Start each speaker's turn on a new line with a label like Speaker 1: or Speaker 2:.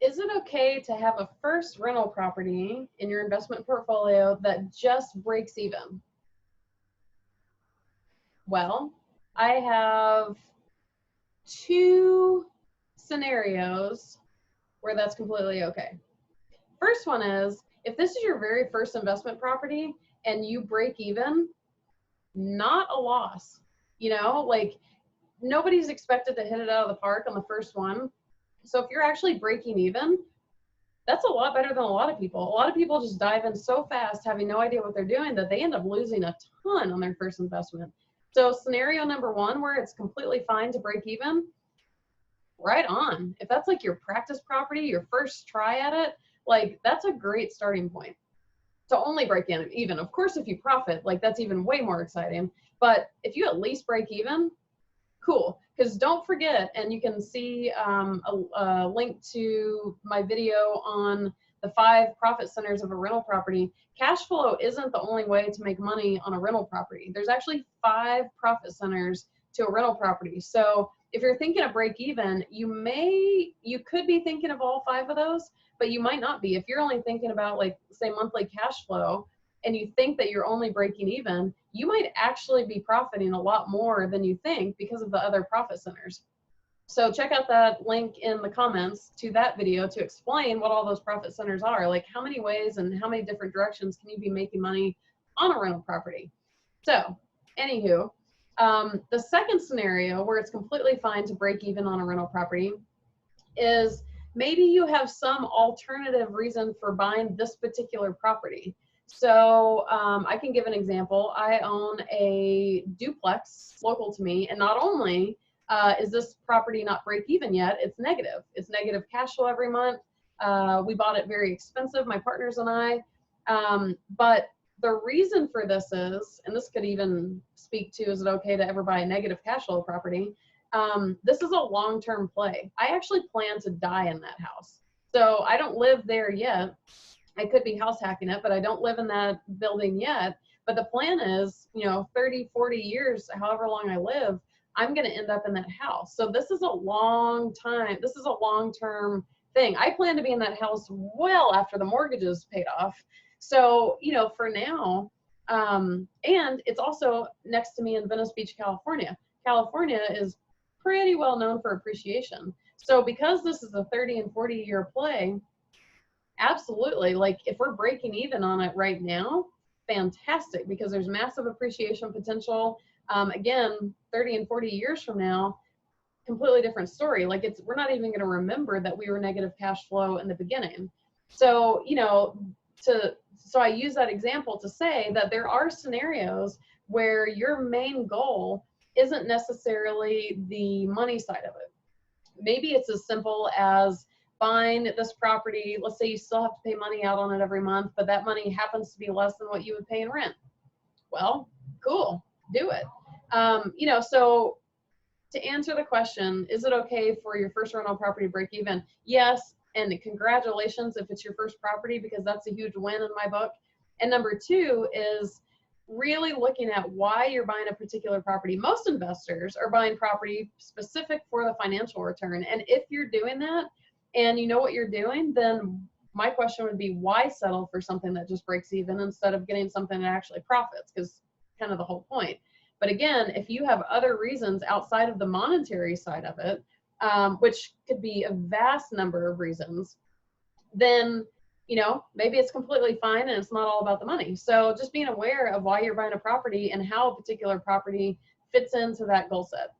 Speaker 1: Is it okay to have a first rental property in your investment portfolio that just breaks even? Well, I have two scenarios where that's completely okay. First one is, if this is your very first investment property and you break even, not a loss. You know, like nobody's expected to hit it out of the park on the first one. So if you're actually breaking even, that's a lot better than a lot of people. A lot of people just dive in so fast, having no idea what they're doing, that they end up losing a ton on their first investment. So scenario number one, where it's completely fine to break even, right on. If that's like your practice property, your first try at it, like that's a great starting point. To only break even. Of course, if you profit, like that's even way more exciting. But if you at least break even, cool. Because don't forget, and you can see a link to my video on the 5 profit centers of a rental property. Cash flow isn't the only way to make money on a rental property. There's actually 5 profit centers to a rental property. So if you're thinking of break even, you could be thinking of all 5 of those, but you might not be. If you're only thinking about, like, say, monthly cash flow, and you think that you're only breaking even, you might actually be profiting a lot more than you think because of the other profit centers. So check out that link in the comments to that video to explain what all those profit centers are, like how many ways and how many different directions can you be making money on a rental property. So anywho, the second scenario where it's completely fine to break even on a rental property is maybe you have some alternative reason for buying this particular property. So I can give an example. I own a duplex local to me, and not only is this property not break even yet, it's negative. It's negative cash flow every month. We bought it very expensive, my partners and I. But the reason for this is, and this could even speak to, is it okay to ever buy a negative cash flow property? This is a long-term play. I actually plan to die in that house. So I don't live there yet. I could be house hacking it, but I don't live in that building yet. But the plan is, 30, 40 years, however long I live, I'm going to end up in that house. So this is a long time. This is a long-term thing. I plan to be in that house well after the mortgage is paid off. So, for now, and it's also next to me in Venice Beach, California. California is pretty well known for appreciation. So because this is a 30 and 40-year play, absolutely, like if we're breaking even on it right now, fantastic, because there's massive appreciation potential. Again, 30 and 40 years from now, completely different story. Like we're not even going to remember that we were negative cash flow in the beginning. So, so I use that example to say that there are scenarios where your main goal isn't necessarily the money side of it. Maybe it's as simple as buying this property. Let's say you still have to pay money out on it every month, but that money happens to be less than what you would pay in rent. Well, cool, do it. So to answer the question, is it okay for your first rental property to break even? Yes, and congratulations if it's your first property, because that's a huge win in my book. And number 2 is really looking at why you're buying a particular property. Most investors are buying property specific for the financial return. And if you're doing that and you know what you're doing, then my question would be, why settle for something that just breaks even instead of getting something that actually profits? Because kind of the whole point. But again, if you have other reasons outside of the monetary side of it, which could be a vast number of reasons, then maybe it's completely fine and it's not all about the money. So just being aware of why you're buying a property and how a particular property fits into that goal set.